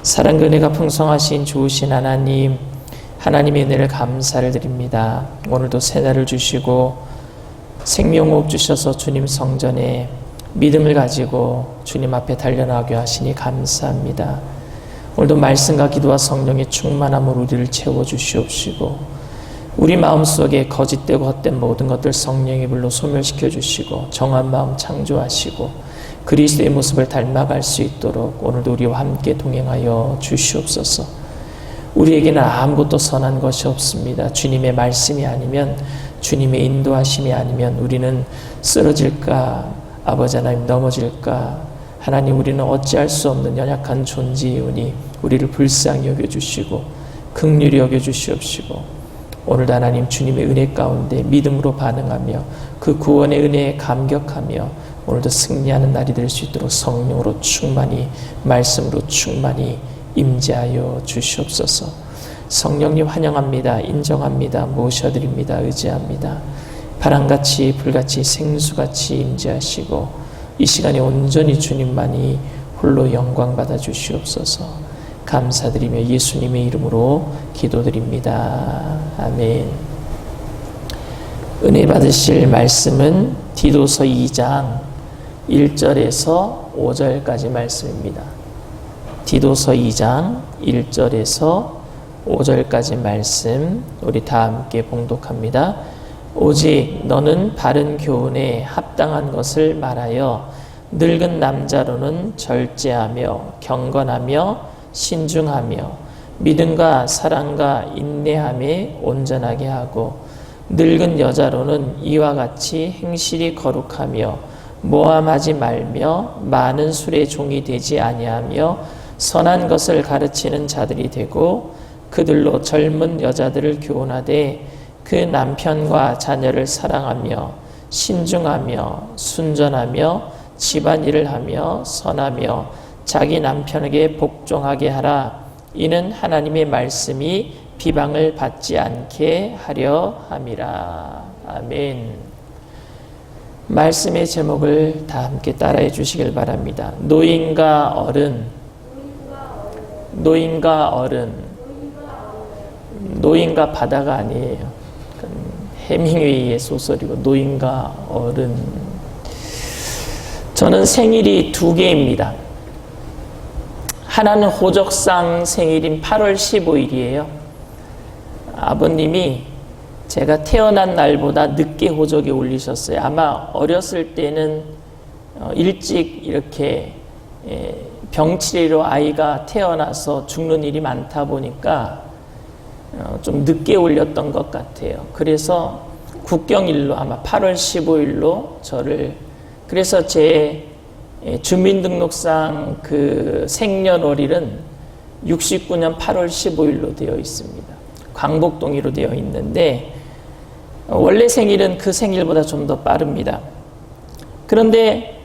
사랑과 은혜가 풍성하신 좋으신 하나님, 하나님의 은혜를 감사를 드립니다. 오늘도 새날을 주시고 생명호흡 주셔서 주님 성전에 믿음을 가지고 주님 앞에 달려나가게 하시니 감사합니다. 오늘도 말씀과 기도와 성령의 충만함으로 우리를 채워주시옵시고 우리 마음속에 거짓되고 헛된 모든 것들 성령의 불로 소멸시켜 주시고 정한 마음 창조하시고 그리스도의 모습을 닮아갈 수 있도록 오늘도 우리와 함께 동행하여 주시옵소서. 우리에게는 아무것도 선한 것이 없습니다. 주님의 말씀이 아니면, 주님의 인도하심이 아니면 우리는 쓰러질까, 아버지 하나님 넘어질까. 하나님, 우리는 어찌할 수 없는 연약한 존재이오니 우리를 불쌍히 여겨주시고 긍휼히 여겨주시옵시고 오늘도 하나님 주님의 은혜 가운데 믿음으로 반응하며 그 구원의 은혜에 감격하며 오늘도 승리하는 날이 될 수 있도록 성령으로 충만히, 말씀으로 충만히 임재하여 주시옵소서. 성령님 환영합니다. 인정합니다. 모셔드립니다. 의지합니다. 바람같이 불같이 생수같이 임재하시고 이 시간에 온전히 주님만이 홀로 영광 받아 주시옵소서. 감사드리며 예수님의 이름으로 기도드립니다. 아멘. 은혜 받으실 말씀은 디도서 2장 1절에서 5절까지 말씀입니다. 디도서 2장 1절에서 5절까지 말씀 우리 다 함께 봉독합니다. 오직 너는 바른 교훈에 합당한 것을 말하여 늙은 남자로는 절제하며 경건하며 신중하며 믿음과 사랑과 인내함에 온전하게 하고 늙은 여자로는 이와 같이 행실이 거룩하며 모함하지 말며 많은 술의 종이 되지 아니하며 선한 것을 가르치는 자들이 되고 그들로 젊은 여자들을 교훈하되 그 남편과 자녀를 사랑하며 신중하며 순전하며 집안일을 하며 선하며 자기 남편에게 복종하게 하라. 이는 하나님의 말씀이 비방을 받지 않게 하려 함이라. 아멘. 말씀의 제목을 다 함께 따라해 주시길 바랍니다. 노인과 어른. 노인과 어른. 노인과 바다가 아니에요. 해밍웨이의 소설이고 노인과 어른. 저는 생일이 2개입니다. 하나는 호적상 생일인 8월 15일이에요. 아버님이 제가 태어난 날보다 늦게 호적에 올리셨어요. 아마 어렸을 때는 일찍 이렇게 병치레로 아이가 태어나서 죽는 일이 많다 보니까 좀 늦게 올렸던 것 같아요. 그래서 국경일로 아마 8월 15일로 저를, 그래서 제 주민등록상 그 생년월일은 69년 8월 15일로 되어 있습니다. 광복동의로 되어 있는데 원래 생일은 그 생일보다 좀 더 빠릅니다. 그런데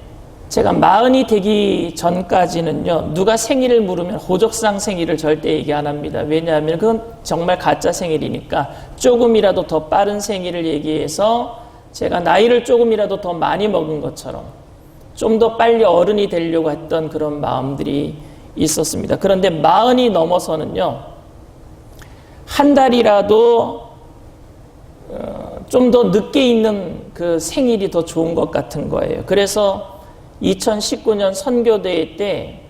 제가 40이 되기 전까지는요, 누가 생일을 물으면 호적상 생일을 절대 얘기 안 합니다. 왜냐하면 그건 정말 가짜 생일이니까 조금이라도 더 빠른 생일을 얘기해서 제가 나이를 조금이라도 더 많이 먹은 것처럼 좀 더 빨리 어른이 되려고 했던 그런 마음들이 있었습니다. 그런데 40이 넘어서는요, 한 달이라도 좀 더 늦게 있는 그 생일이 더 좋은 것 같은 거예요. 그래서 2019년 선교대회 때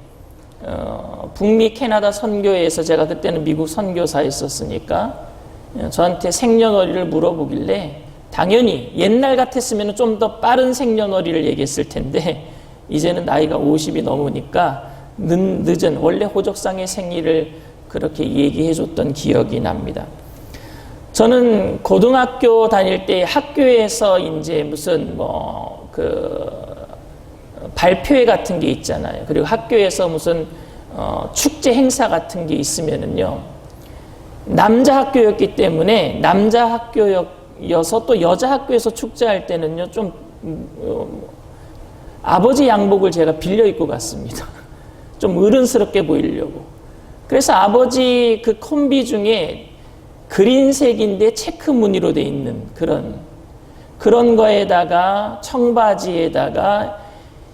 북미 캐나다 선교회에서 제가 그때는 미국 선교사였었으니까 저한테 생년월일을 물어보길래 당연히 옛날 같았으면 좀 더 빠른 생년월일을 얘기했을 텐데 이제는 나이가 50이 넘으니까 늦은 원래 호적상의 생일을 그렇게 얘기해줬던 기억이 납니다. 저는 고등학교 다닐 때 학교에서 이제 무슨 발표회 같은 게 있잖아요. 그리고 학교에서 무슨 축제 행사 같은 게 있으면은요, 남자 학교였기 때문에 남자 학교여서 또 여자 학교에서 축제할 때는요, 좀 아버지 양복을 제가 빌려 입고 갔습니다. 좀 어른스럽게 보이려고. 그래서 아버지 그 콤비 중에 그린색인데 체크 무늬로 돼 있는 그런 거에다가 청바지에다가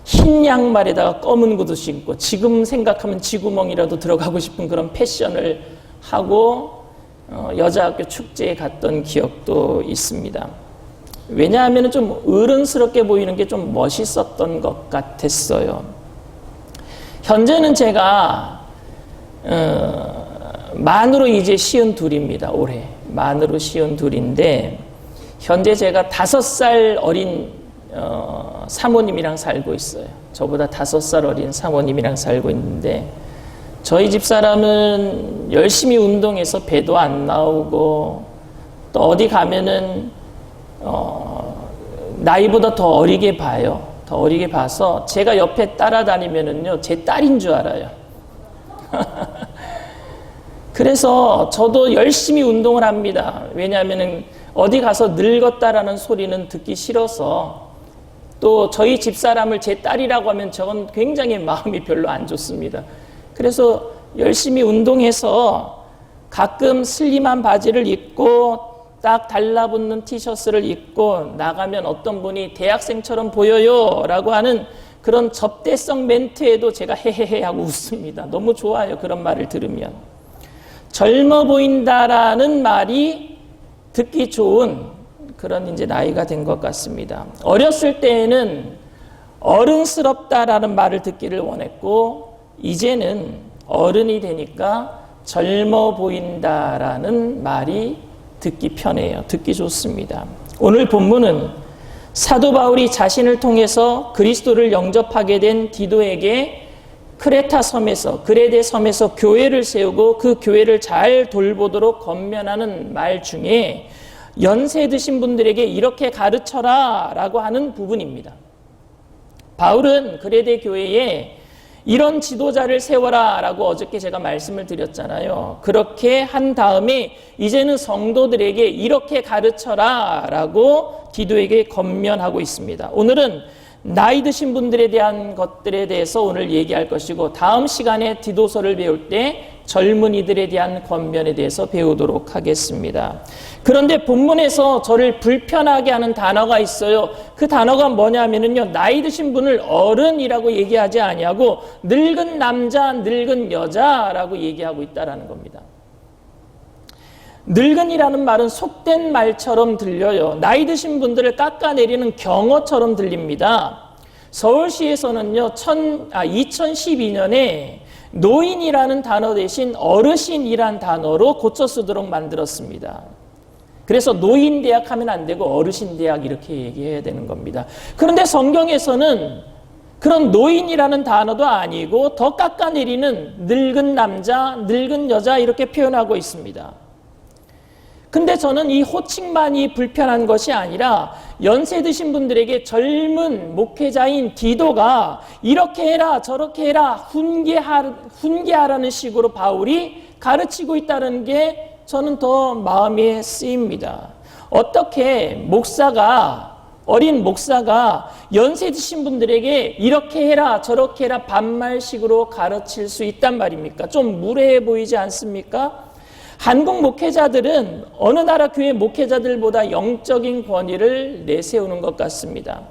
흰 양말에다가 검은 구두 신고 지금 생각하면 쥐구멍이라도 들어가고 싶은 그런 패션을 하고 여자학교 축제에 갔던 기억도 있습니다. 왜냐하면 좀 어른스럽게 보이는 게 좀 멋있었던 것 같았어요. 현재는 제가 만으로 이제 52입니다. 올해 만으로 52인데 현재 제가 5살 어린 사모님이랑 살고 있어요. 저보다 5살 어린 사모님이랑 살고 있는데 저희 집사람은 열심히 운동해서 배도 안 나오고 또 어디 가면은 나이보다 더 어리게 봐요. 더 어리게 봐서 제가 옆에 따라다니면은요 제 딸인 줄 알아요. 그래서 저도 열심히 운동을 합니다. 왜냐하면은 어디 가서 늙었다라는 소리는 듣기 싫어서 또 저희 집사람을 제 딸이라고 하면 저건 굉장히 마음이 별로 안 좋습니다. 그래서 열심히 운동해서 가끔 슬림한 바지를 입고 딱 달라붙는 티셔츠를 입고 나가면 어떤 분이 대학생처럼 보여요 라고 하는 그런 접대성 멘트에도 제가 헤헤헤 하고 웃습니다. 너무 좋아요. 그런 말을 들으면. 젊어 보인다라는 말이 듣기 좋은 그런 이제 나이가 된 것 같습니다. 어렸을 때에는 어른스럽다라는 말을 듣기를 원했고 이제는 어른이 되니까 젊어 보인다라는 말이 듣기 편해요. 듣기 좋습니다. 오늘 본문은 사도 바울이 자신을 통해서 그리스도를 영접하게 된 디도에게 크레타 섬에서 그레데 섬에서 교회를 세우고 그 교회를 잘 돌보도록 권면하는 말 중에 연세 드신 분들에게 이렇게 가르쳐라 라고 하는 부분입니다. 바울은 그레데 교회에 이런 지도자를 세워라 라고 어저께 제가 말씀을 드렸잖아요. 그렇게 한 다음에 이제는 성도들에게 이렇게 가르쳐라 라고 디도에게 권면하고 있습니다. 오늘은 나이 드신 분들에 대한 것들에 대해서 오늘 얘기할 것이고 다음 시간에 디도서를 배울 때 젊은이들에 대한 권면에 대해서 배우도록 하겠습니다. 그런데 본문에서 저를 불편하게 하는 단어가 있어요. 그 단어가 뭐냐면요, 나이 드신 분을 어른이라고 얘기하지 아니하고 늙은 남자, 늙은 여자라고 얘기하고 있다라는 겁니다. 늙은이라는 말은 속된 말처럼 들려요. 나이 드신 분들을 깎아내리는 경어처럼 들립니다. 서울시에서는요, 2012년에 노인이라는 단어 대신 어르신이란 단어로 고쳐 쓰도록 만들었습니다. 그래서 노인대학 하면 안 되고 어르신대학 이렇게 얘기해야 되는 겁니다. 그런데 성경에서는 그런 노인이라는 단어도 아니고 더 깎아내리는 늙은 남자, 늙은 여자 이렇게 표현하고 있습니다. 근데 저는 이 호칭만이 불편한 것이 아니라 연세 드신 분들에게 젊은 목회자인 디도가 이렇게 해라 저렇게 해라 훈계하라는 식으로 바울이 가르치고 있다는 게 저는 더 마음에 쓰입니다. 어떻게 어린 목사가 연세 드신 분들에게 이렇게 해라 저렇게 해라 반말식으로 가르칠 수 있단 말입니까? 좀 무례해 보이지 않습니까? 한국 목회자들은 어느 나라 교회 목회자들보다 영적인 권위를 내세우는 것 같습니다.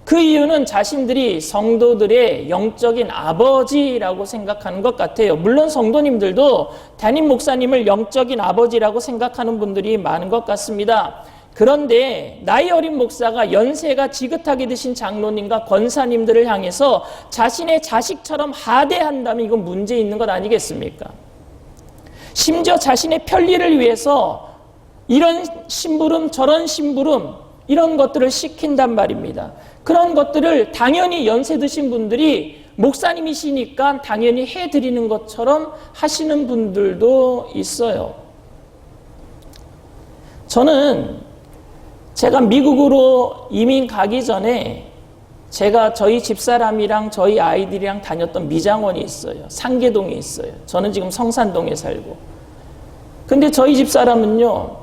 그 이유는 자신들이 성도들의 영적인 아버지라고 생각하는 것 같아요. 물론 성도님들도 담임 목사님을 영적인 아버지라고 생각하는 분들이 많은 것 같습니다. 그런데 나이 어린 목사가 연세가 지긋하게 드신 장로님과 권사님들을 향해서 자신의 자식처럼 하대한다면 이건 문제 있는 것 아니겠습니까? 심지어 자신의 편리를 위해서 이런 심부름 저런 심부름 이런 것들을 시킨단 말입니다. 그런 것들을 당연히 연세 드신 분들이 목사님이시니까 당연히 해드리는 것처럼 하시는 분들도 있어요. 저는 제가 미국으로 이민 가기 전에 제가 저희 집사람이랑 저희 아이들이랑 다녔던 미장원이 있어요. 상계동에 있어요. 저는 지금 성산동에 살고. 근데 저희 집사람은요,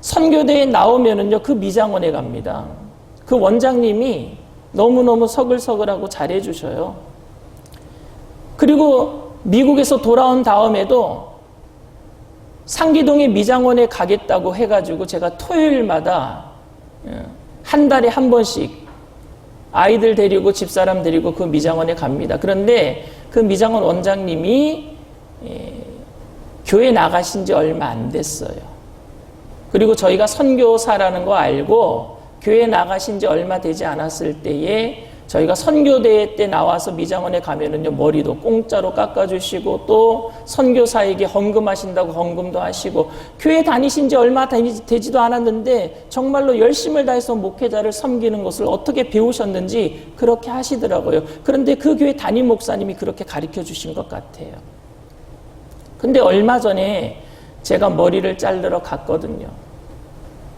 선교대에 나오면은요, 그 미장원에 갑니다. 그 원장님이 너무너무 서글서글하고 잘해주셔요. 그리고 미국에서 돌아온 다음에도 상계동의 미장원에 가겠다고 해가지고 제가 토요일마다 한 달에 한 번씩 아이들 데리고 집사람 데리고 그 미장원에 갑니다. 그런데 그 미장원 원장님이 교회 나가신 지 얼마 안 됐어요. 그리고 저희가 선교사라는 거 알고 교회 나가신 지 얼마 되지 않았을 때에 저희가 선교대회 때 나와서 미장원에 가면은요, 머리도 공짜로 깎아주시고 또 선교사에게 헌금하신다고 헌금도 하시고, 교회 다니신 지 얼마 되지도 않았는데 정말로 열심을 다해서 목회자를 섬기는 것을 어떻게 배우셨는지 그렇게 하시더라고요. 그런데 그 교회 담임 목사님이 그렇게 가르쳐 주신 것 같아요. 근데 얼마 전에 제가 머리를 자르러 갔거든요.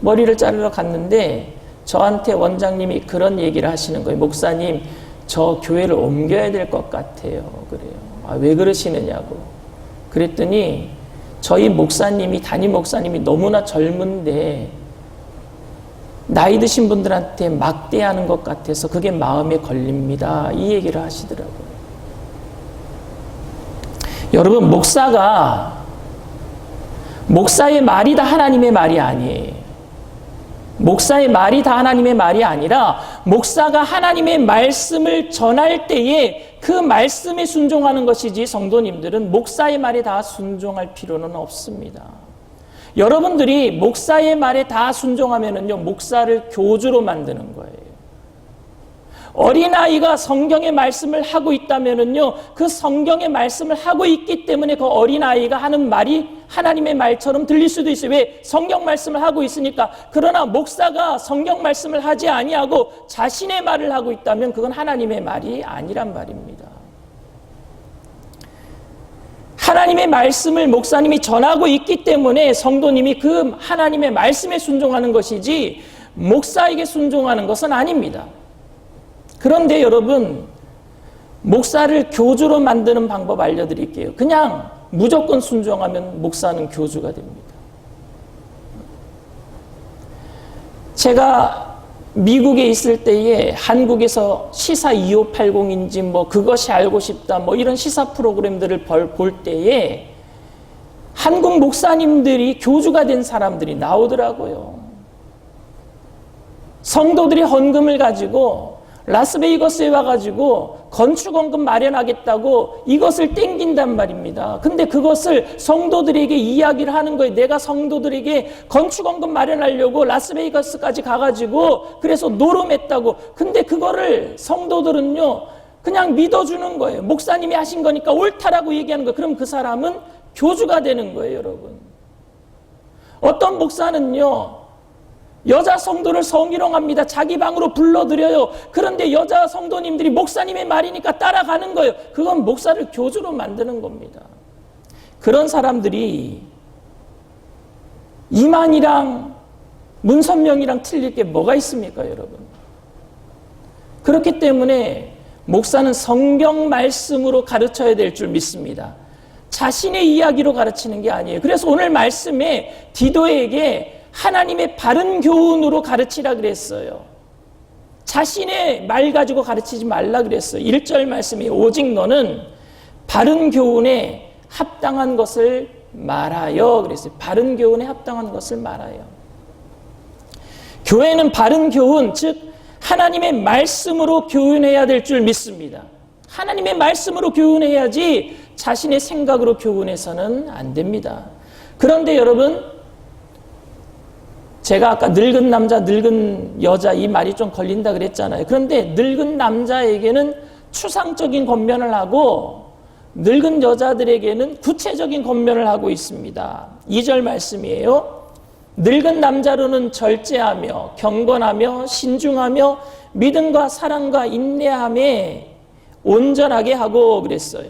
머리를 자르러 갔는데 저한테 원장님이 그런 얘기를 하시는 거예요. 목사님, 저 교회를 옮겨야 될 것 같아요. 그래요. 왜 그러시느냐고. 그랬더니 저희 목사님이, 담임 목사님이 너무나 젊은데 나이 드신 분들한테 막대하는 것 같아서 그게 마음에 걸립니다. 이 얘기를 하시더라고요. 여러분, 목사의 말이 다 하나님의 말이 아니에요. 목사의 말이 다 하나님의 말이 아니라 목사가 하나님의 말씀을 전할 때에 그 말씀에 순종하는 것이지, 성도님들은 목사의 말에 다 순종할 필요는 없습니다. 여러분들이 목사의 말에 다 순종하면은요, 목사를 교주로 만드는 거예요. 어린아이가 성경의 말씀을 하고 있다면은요, 그 성경의 말씀을 하고 있기 때문에 그 어린아이가 하는 말이 하나님의 말처럼 들릴 수도 있어요. 왜? 성경 말씀을 하고 있으니까. 그러나 목사가 성경 말씀을 하지 아니하고 자신의 말을 하고 있다면 그건 하나님의 말이 아니란 말입니다. 하나님의 말씀을 목사님이 전하고 있기 때문에 성도님이 그 하나님의 말씀에 순종하는 것이지 목사에게 순종하는 것은 아닙니다. 그런데 여러분, 목사를 교주로 만드는 방법 알려드릴게요. 그냥 무조건 순종하면 목사는 교주가 됩니다. 제가 미국에 있을 때에 한국에서 시사 2580인지 뭐 그것이 알고 싶다 뭐 이런 시사 프로그램들을 볼 때에 한국 목사님들이 교주가 된 사람들이 나오더라고요. 성도들이 헌금을 가지고 라스베이거스에 와가지고 건축원금 마련하겠다고 이것을 땡긴단 말입니다. 근데 그것을 성도들에게 이야기를 하는 거예요. 내가 성도들에게 건축원금 마련하려고 라스베이거스까지 가가지고 그래서 노름했다고. 근데 그거를 성도들은요, 그냥 믿어주는 거예요. 목사님이 하신 거니까 옳다라고 얘기하는 거예요. 그럼 그 사람은 교주가 되는 거예요, 여러분. 어떤 목사는요, 여자 성도를 성희롱합니다. 자기 방으로 불러들여요. 그런데 여자 성도님들이 목사님의 말이니까 따라가는 거예요. 그건 목사를 교주로 만드는 겁니다. 그런 사람들이 이만희랑 문선명이랑 틀릴 게 뭐가 있습니까, 여러분? 그렇기 때문에 목사는 성경 말씀으로 가르쳐야 될 줄 믿습니다. 자신의 이야기로 가르치는 게 아니에요. 그래서 오늘 말씀에 디도에게 하나님의 바른 교훈으로 가르치라 그랬어요. 자신의 말 가지고 가르치지 말라 그랬어요. 1절 말씀이 오직 너는 바른 교훈에 합당한 것을 말하여 그랬어요. 바른 교훈에 합당한 것을 말하여. 교회는 바른 교훈, 즉 하나님의 말씀으로 교훈해야 될 줄 믿습니다. 하나님의 말씀으로 교훈해야지 자신의 생각으로 교훈해서는 안 됩니다. 그런데 여러분, 제가 아까 늙은 남자, 늙은 여자 이 말이 좀 걸린다 그랬잖아요. 그런데 늙은 남자에게는 추상적인 권면을 하고 늙은 여자들에게는 구체적인 권면을 하고 있습니다. 2절 말씀이에요. 늙은 남자로는 절제하며 경건하며 신중하며 믿음과 사랑과 인내함에 온전하게 하고 그랬어요.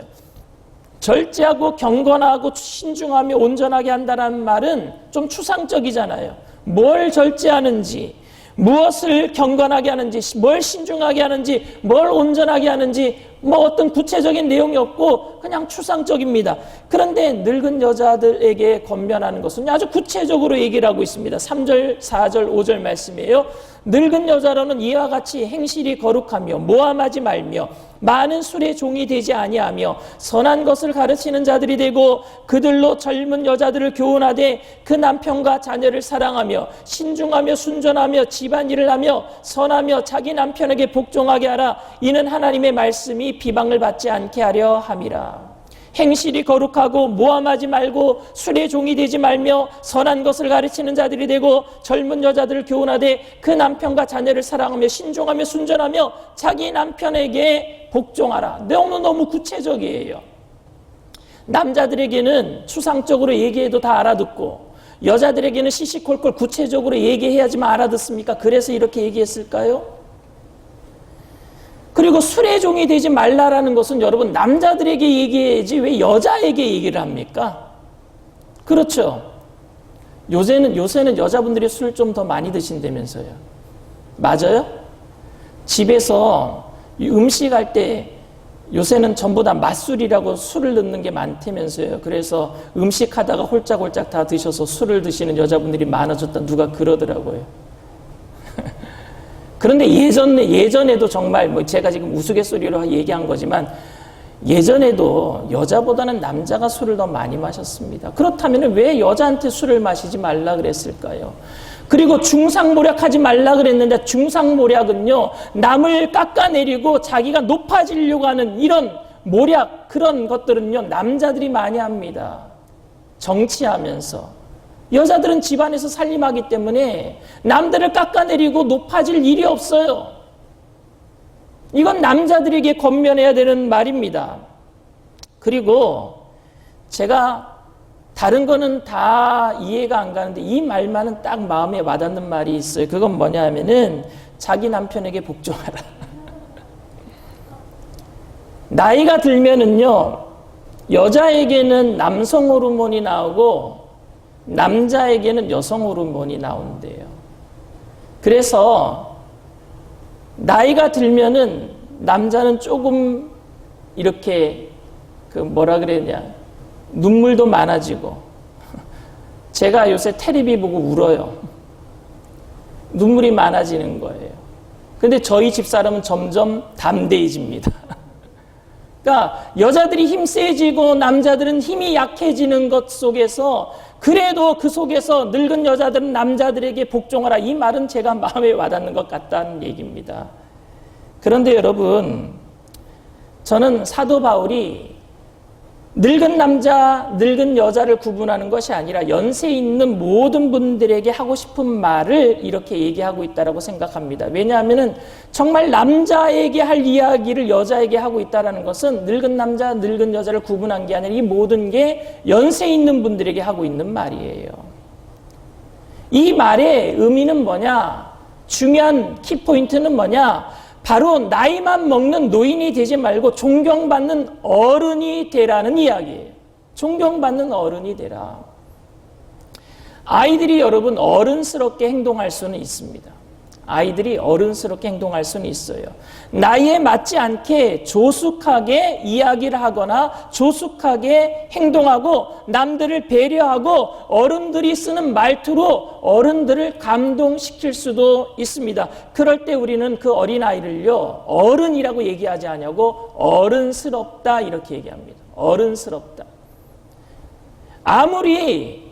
절제하고 경건하고 신중하며 온전하게 한다는 말은 좀 추상적이잖아요. 뭘 절제하는지, 무엇을 경건하게 하는지, 뭘 신중하게 하는지, 뭘 온전하게 하는지 뭐 어떤 구체적인 내용이 없고 그냥 추상적입니다. 그런데 늙은 여자들에게 권면하는 것은 아주 구체적으로 얘기를 하고 있습니다. 3절, 4절, 5절 말씀이에요. 늙은 여자로는 이와 같이 행실이 거룩하며 모함하지 말며 많은 술의 종이 되지 아니하며 선한 것을 가르치는 자들이 되고 그들로 젊은 여자들을 교훈하되 그 남편과 자녀를 사랑하며 신중하며 순전하며 집안일을 하며 선하며 자기 남편에게 복종하게 하라. 이는 하나님의 말씀이 비방을 받지 않게 하려 함이라. 행실이 거룩하고 모함하지 말고 술의 종이 되지 말며 선한 것을 가르치는 자들이 되고 젊은 여자들을 교훈하되 그 남편과 자녀를 사랑하며 신중하며 순전하며 자기 남편에게 복종하라. 너무 구체적이에요. 남자들에게는 추상적으로 얘기해도 다 알아듣고 여자들에게는 시시콜콜 구체적으로 얘기해야지만 알아듣습니까? 그래서 이렇게 얘기했을까요? 그리고 술의 종이 되지 말라라는 것은 여러분 남자들에게 얘기해야지 왜 여자에게 얘기를 합니까? 그렇죠. 요새는 여자분들이 술 좀 더 많이 드신다면서요. 맞아요? 집에서 음식할 때 요새는 전부 다 맛술이라고 술을 넣는 게 많다면서요. 그래서 음식하다가 홀짝홀짝 다 드셔서 술을 드시는 여자분들이 많아졌다 누가 그러더라고요. 그런데 예전에도 정말 뭐 제가 지금 우스갯소리로 얘기한 거지만 예전에도 여자보다는 남자가 술을 더 많이 마셨습니다. 그렇다면 왜 여자한테 술을 마시지 말라 그랬을까요? 그리고 중상모략하지 말라 그랬는데 중상모략은요 남을 깎아내리고 자기가 높아지려고 하는 이런 모략 그런 것들은요 남자들이 많이 합니다. 정치하면서 여자들은 집안에서 살림하기 때문에 남들을 깎아내리고 높아질 일이 없어요. 이건 남자들에게 권면해야 되는 말입니다. 그리고 제가 다른 거는 다 이해가 안 가는데 이 말만은 딱 마음에 와닿는 말이 있어요. 그건 뭐냐 하면은 자기 남편에게 복종하라. 나이가 들면은요 여자에게는 남성 호르몬이 나오고 남자에게는 여성 호르몬이 나온대요. 그래서 나이가 들면은 남자는 조금 이렇게 눈물도 많아지고 제가 요새 테레비 보고 울어요. 눈물이 많아지는 거예요. 근데 저희 집사람은 점점 담대해집니다. 그러니까 여자들이 힘 세지고 남자들은 힘이 약해지는 것 속에서 그래도 그 속에서 늙은 여자들은 남자들에게 복종하라. 이 말은 제가 마음에 와닿는 것 같다는 얘기입니다. 그런데 여러분, 저는 사도 바울이 늙은 남자, 늙은 여자를 구분하는 것이 아니라 연세 있는 모든 분들에게 하고 싶은 말을 이렇게 얘기하고 있다고 생각합니다. 왜냐하면 정말 남자에게 할 이야기를 여자에게 하고 있다는 것은 늙은 남자, 늙은 여자를 구분한 게 아니라 이 모든 게 연세 있는 분들에게 하고 있는 말이에요. 이 말의 의미는 뭐냐? 중요한 키포인트는 뭐냐? 바로 나이만 먹는 노인이 되지 말고 존경받는 어른이 되라는 이야기예요. 존경받는 어른이 되라. 아이들이 여러분 어른스럽게 행동할 수는 있습니다. 아이들이 어른스럽게 행동할 수는 있어요. 나이에 맞지 않게 조숙하게 이야기를 하거나 조숙하게 행동하고 남들을 배려하고 어른들이 쓰는 말투로 어른들을 감동시킬 수도 있습니다. 그럴 때 우리는 그 어린아이를요 어른이라고 얘기하지 않냐고 어른스럽다 이렇게 얘기합니다. 어른스럽다. 아무리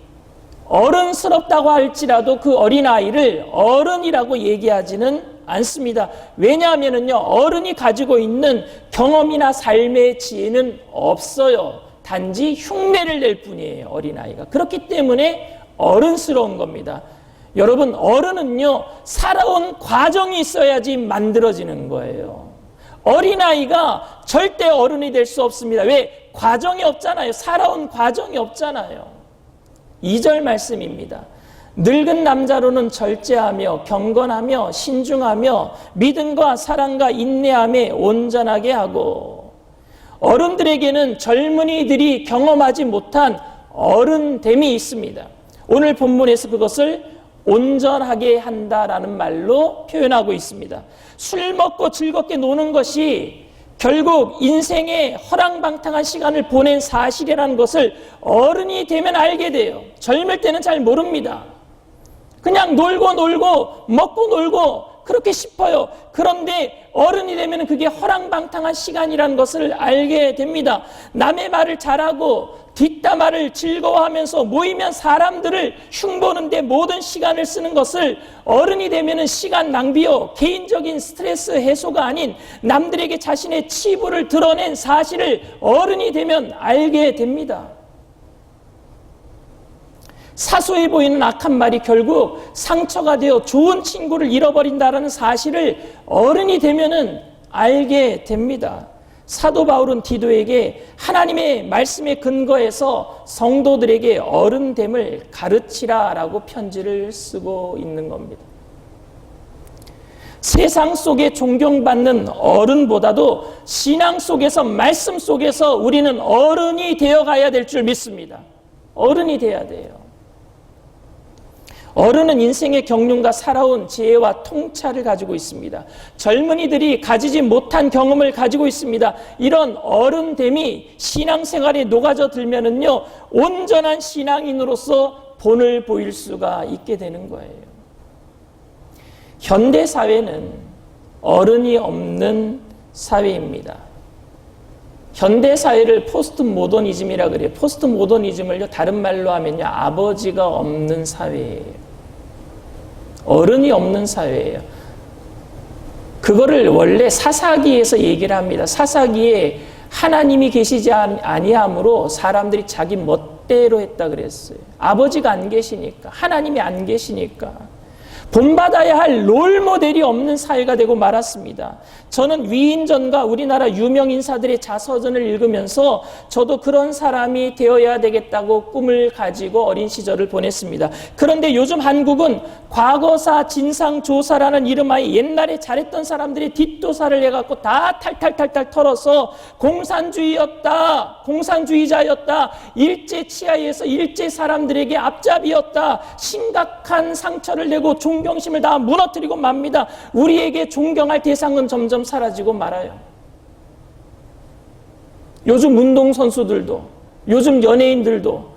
어른스럽다고 할지라도 그 어린아이를 어른이라고 얘기하지는 않습니다. 왜냐하면요, 어른이 가지고 있는 경험이나 삶의 지혜는 없어요. 단지 흉내를 낼 뿐이에요, 어린아이가. 그렇기 때문에 어른스러운 겁니다. 여러분, 어른은요, 살아온 과정이 있어야지 만들어지는 거예요. 어린아이가 절대 어른이 될 수 없습니다. 왜? 과정이 없잖아요. 살아온 과정이 없잖아요. 2절 말씀입니다. 늙은 남자로는 절제하며 경건하며 신중하며 믿음과 사랑과 인내함에 온전하게 하고 어른들에게는 젊은이들이 경험하지 못한 어른됨이 있습니다. 오늘 본문에서 그것을 온전하게 한다라는 말로 표현하고 있습니다. 술 먹고 즐겁게 노는 것이 결국 인생의 허랑방탕한 시간을 보낸 사실이라는 것을 어른이 되면 알게 돼요. 젊을 때는 잘 모릅니다. 그냥 놀고 먹고 놀고 그렇게 싶어요. 그런데 어른이 되면 그게 허랑방탕한 시간이라는 것을 알게 됩니다. 남의 말을 잘하고 뒷담화를 즐거워하면서 모이면 사람들을 흉보는데 모든 시간을 쓰는 것을 어른이 되면 시간 낭비요, 개인적인 스트레스 해소가 아닌 남들에게 자신의 치부를 드러낸 사실을 어른이 되면 알게 됩니다. 사소해 보이는 악한 말이 결국 상처가 되어 좋은 친구를 잃어버린다는 사실을 어른이 되면은 알게 됩니다. 사도 바울은 디도에게 하나님의 말씀에 근거해서 성도들에게 어른됨을 가르치라라고 편지를 쓰고 있는 겁니다. 세상 속에 존경받는 어른보다도 신앙 속에서, 말씀 속에서 우리는 어른이 되어가야 될 줄 믿습니다. 어른이 돼야 돼요. 어른은 인생의 경륜과 살아온 지혜와 통찰을 가지고 있습니다. 젊은이들이 가지지 못한 경험을 가지고 있습니다. 이런 어른됨이 신앙생활에 녹아져 들면은요, 온전한 신앙인으로서 본을 보일 수가 있게 되는 거예요. 현대 사회는 어른이 없는 사회입니다. 현대 사회를 포스트 모더니즘이라 그래요. 포스트 모더니즘을요, 다른 말로 하면요, 아버지가 없는 사회예요. 어른이 없는 사회예요. 그거를 원래 사사기에서 얘기를 합니다. 사사기에 하나님이 계시지 아니함으로 사람들이 자기 멋대로 했다 그랬어요. 아버지가 안 계시니까, 하나님이 안 계시니까. 본받아야 할 롤모델이 없는 사회가 되고 말았습니다. 저는 위인전과 우리나라 유명 인사들의 자서전을 읽으면서 저도 그런 사람이 되어야 되겠다고 꿈을 가지고 어린 시절을 보냈습니다. 그런데 요즘 한국은 과거사 진상조사라는 이름하에 옛날에 잘했던 사람들이 뒷도사를 해갖고 다 탈탈탈탈 털어서 공산주의자였다, 일제 치하에서 일제 사람들에게 앞잡이였다, 심각한 상처를 내고 존경심을 다 무너뜨리고 맙니다. 우리에게 존경할 대상은 점점 사라지고 말아요. 요즘 운동선수들도, 요즘 연예인들도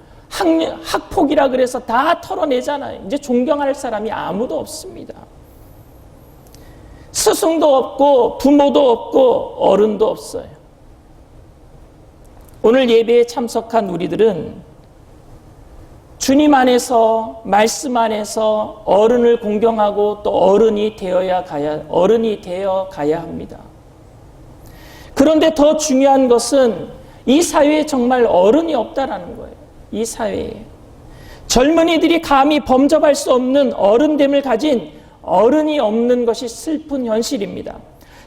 학폭이라 그래서 다 털어내잖아요. 이제 존경할 사람이 아무도 없습니다. 스승도 없고 부모도 없고 어른도 없어요. 오늘 예배에 참석한 우리들은 주님 안에서, 말씀 안에서 어른을 공경하고 또 어른이 되어 가야 합니다. 그런데 더 중요한 것은 이 사회에 정말 어른이 없다라는 거예요. 이 사회에. 젊은이들이 감히 범접할 수 없는 어른됨을 가진 어른이 없는 것이 슬픈 현실입니다.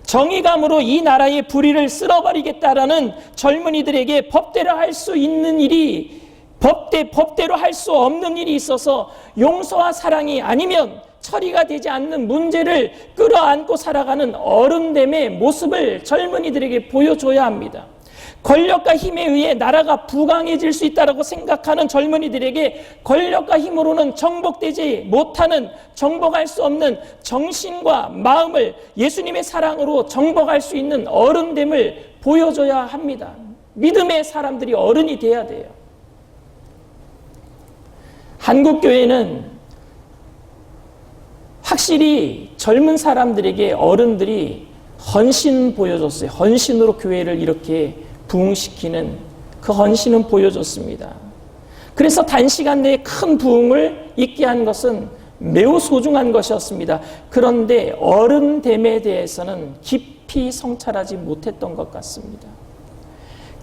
정의감으로 이 나라의 불의를 쓸어버리겠다라는 젊은이들에게 법대로 할 수 있는 일이, 법대로 할 수 없는 일이 있어서 용서와 사랑이 아니면 처리가 되지 않는 문제를 끌어안고 살아가는 어른됨의 모습을 젊은이들에게 보여줘야 합니다. 권력과 힘에 의해 나라가 부강해질 수 있다고 생각하는 젊은이들에게 권력과 힘으로는 정복되지 못하는, 정복할 수 없는 정신과 마음을 예수님의 사랑으로 정복할 수 있는 어른됨을 보여줘야 합니다. 믿음의 사람들이 어른이 돼야 돼요. 한국교회는 확실히 젊은 사람들에게 어른들이 헌신 보여줬어요. 헌신으로 교회를 이렇게 부흥시키는 그 헌신은 보여줬습니다. 그래서 단시간 내에 큰 부흥을 있게 한 것은 매우 소중한 것이었습니다. 그런데 어른됨에 대해서는 깊이 성찰하지 못했던 것 같습니다.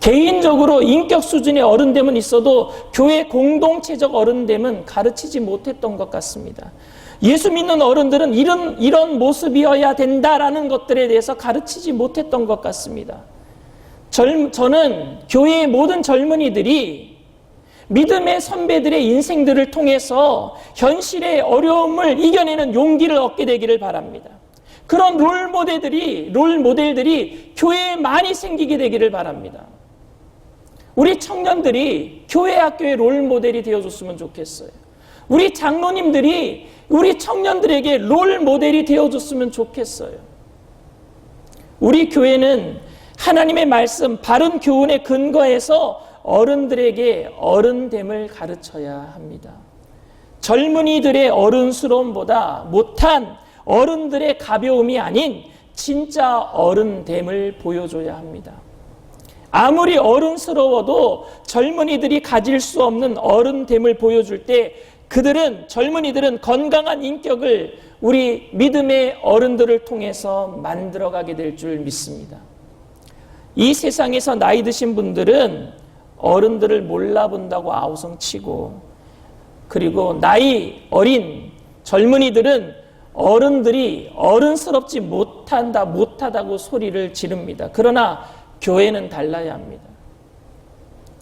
개인적으로 인격 수준의 어른됨은 있어도 교회 공동체적 어른됨은 가르치지 못했던 것 같습니다. 예수 믿는 어른들은 이런 모습이어야 된다라는 것들에 대해서 가르치지 못했던 것 같습니다. 저는 교회의 모든 젊은이들이 믿음의 선배들의 인생들을 통해서 현실의 어려움을 이겨내는 용기를 얻게 되기를 바랍니다. 그런 롤모델들이 교회에 많이 생기게 되기를 바랍니다. 우리 청년들이 교회 학교의 롤모델이 되어줬으면 좋겠어요. 우리 장로님들이 우리 청년들에게 롤모델이 되어줬으면 좋겠어요. 우리 교회는 하나님의 말씀, 바른 교훈에 근거해서 어른들에게 어른됨을 가르쳐야 합니다. 젊은이들의 어른스러움보다 못한 어른들의 가벼움이 아닌 진짜 어른됨을 보여줘야 합니다. 아무리 어른스러워도 젊은이들이 가질 수 없는 어른됨을 보여줄 때 젊은이들은 건강한 인격을 우리 믿음의 어른들을 통해서 만들어가게 될 줄 믿습니다. 이 세상에서 나이 드신 분들은 어른들을 몰라본다고 아우성치고, 그리고 나이 어린 젊은이들은 어른들이 어른스럽지 못하다고 소리를 지릅니다. 그러나 교회는 달라야 합니다.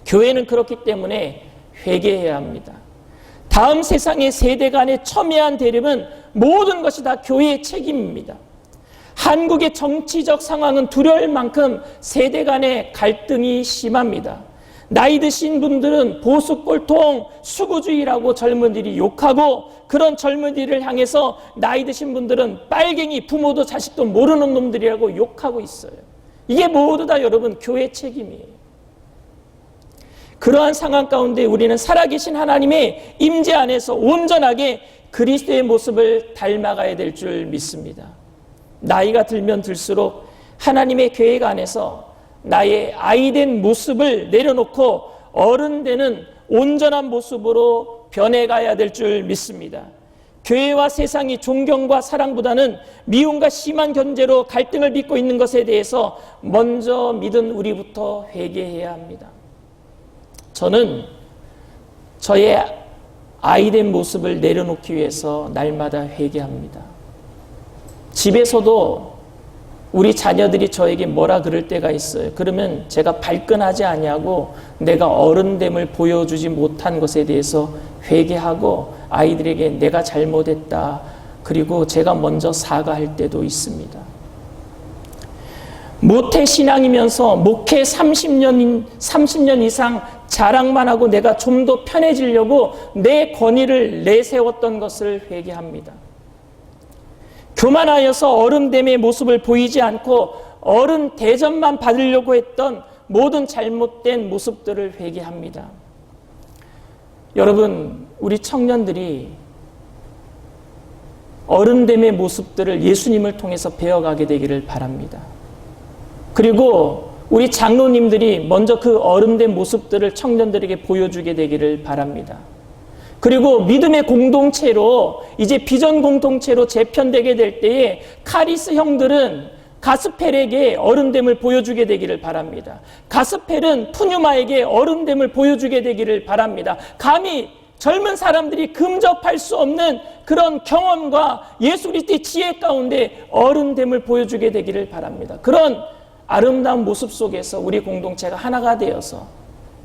교회는 그렇기 때문에 회개해야 합니다. 다음 세상의 세대 간의 첨예한 대립은 모든 것이 다 교회의 책임입니다. 한국의 정치적 상황은 두려울 만큼 세대 간의 갈등이 심합니다. 나이 드신 분들은 보수 꼴통 수구주의라고 젊은이들이 욕하고, 그런 젊은이들을 향해서 나이 드신 분들은 빨갱이, 부모도 자식도 모르는 놈들이라고 욕하고 있어요. 이게 모두 다 여러분 교회의 책임이에요. 그러한 상황 가운데 우리는 살아계신 하나님의 임재 안에서 온전하게 그리스도의 모습을 닮아가야 될 줄 믿습니다. 나이가 들면 들수록 하나님의 계획 안에서 나의 아이된 모습을 내려놓고 어른 되는 온전한 모습으로 변해가야 될 줄 믿습니다. 교회와 세상이 존경과 사랑보다는 미움과 심한 견제로 갈등을 빚고 있는 것에 대해서 먼저 믿은 우리부터 회개해야 합니다. 저는 저의 아이된 모습을 내려놓기 위해서 날마다 회개합니다. 집에서도 우리 자녀들이 저에게 뭐라 그럴 때가 있어요. 그러면 제가 발끈하지 아니하고 내가 어른됨을 보여주지 못한 것에 대해서 회개하고 아이들에게 내가 잘못했다, 그리고 제가 먼저 사과할 때도 있습니다. 모태신앙이면서 목회 30년 이상 자랑만 하고 내가 좀 더 편해지려고 내 권위를 내세웠던 것을 회개합니다. 교만하여서 어른됨의 모습을 보이지 않고 어른 대접만 받으려고 했던 모든 잘못된 모습들을 회개합니다. 여러분, 우리 청년들이 어른됨의 모습들을 예수님을 통해서 배워가게 되기를 바랍니다. 그리고 우리 장로님들이 먼저 그 어른된 모습들을 청년들에게 보여주게 되기를 바랍니다. 그리고 믿음의 공동체로, 이제 비전 공동체로 재편되게 될 때에 카리스 형들은 가스펠에게 어른됨을 보여주게 되기를 바랍니다. 가스펠은 푸뉴마에게 어른됨을 보여주게 되기를 바랍니다. 감히 젊은 사람들이 근접할 수 없는 그런 경험과 예수 그리스도의 지혜 가운데 어른됨을 보여주게 되기를 바랍니다. 그런 아름다운 모습 속에서 우리 공동체가 하나가 되어서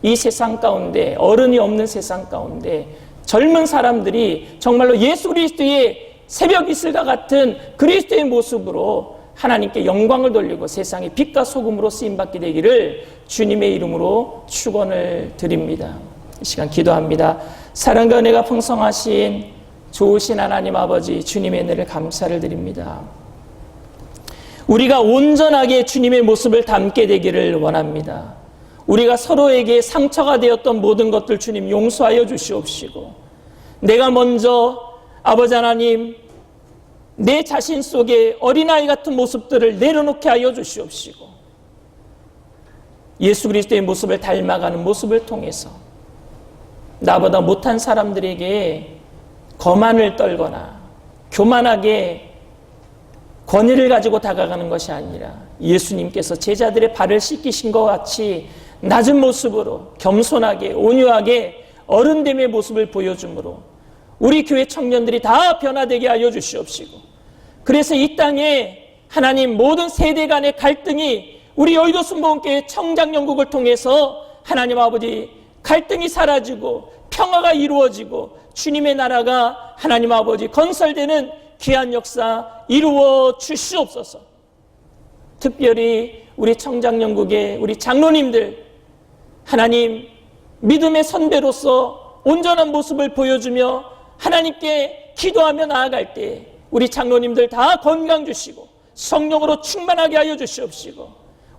이 세상 가운데, 어른이 없는 세상 가운데 젊은 사람들이 정말로 예수 그리스도의 새벽 이슬과 같은 그리스도의 모습으로 하나님께 영광을 돌리고 세상의 빛과 소금으로 쓰임받게 되기를 주님의 이름으로 축원을 드립니다. 이 시간 기도합니다. 사랑과 은혜가 풍성하신 좋으신 하나님 아버지, 주님의 은혜를 감사를 드립니다. 우리가 온전하게 주님의 모습을 담게 되기를 원합니다. 우리가 서로에게 상처가 되었던 모든 것들 주님 용서하여 주시옵시고, 내가 먼저 아버지 하나님 내 자신 속에 어린아이 같은 모습들을 내려놓게 하여 주시옵시고, 예수 그리스도의 모습을 닮아가는 모습을 통해서 나보다 못한 사람들에게 거만을 떨거나 교만하게 권위를 가지고 다가가는 것이 아니라 예수님께서 제자들의 발을 씻기신 것 같이 낮은 모습으로 겸손하게 온유하게 어른됨의 모습을 보여주므로 우리 교회 청년들이 다 변화되게 하여 주시옵시고, 그래서 이 땅에 하나님 모든 세대 간의 갈등이 우리 여의도 순복음교회 청장연국을 통해서 하나님 아버지 갈등이 사라지고 평화가 이루어지고 주님의 나라가 하나님 아버지 건설되는 귀한 역사 이루어 주시옵소서. 특별히 우리 청장연국의 우리 장로님들, 하나님 믿음의 선배로서 온전한 모습을 보여주며 하나님께 기도하며 나아갈 때 우리 장로님들 다 건강 주시고 성령으로 충만하게 하여 주시옵시고,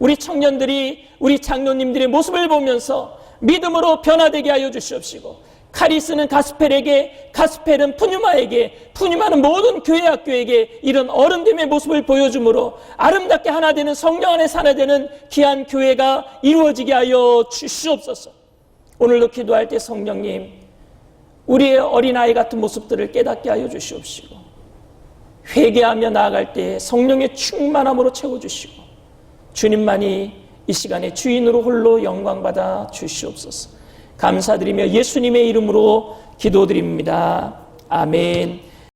우리 청년들이 우리 장로님들의 모습을 보면서 믿음으로 변화되게 하여 주시옵시고, 카리스는 가스펠에게, 가스펠은 푸뉴마에게, 푸뉴마는 모든 교회 학교에게 이런 어른됨의 모습을 보여주므로 아름답게 하나 되는, 성령 안에 하나 되는 귀한 교회가 이루어지게 하여 주시옵소서. 오늘도 기도할 때 성령님, 우리의 어린아이 같은 모습들을 깨닫게 하여 주시옵시고, 회개하며 나아갈 때 성령의 충만함으로 채워주시고, 주님만이 이 시간에 주인으로 홀로 영광받아 주시옵소서. 감사드리며 예수님의 이름으로 기도드립니다. 아멘.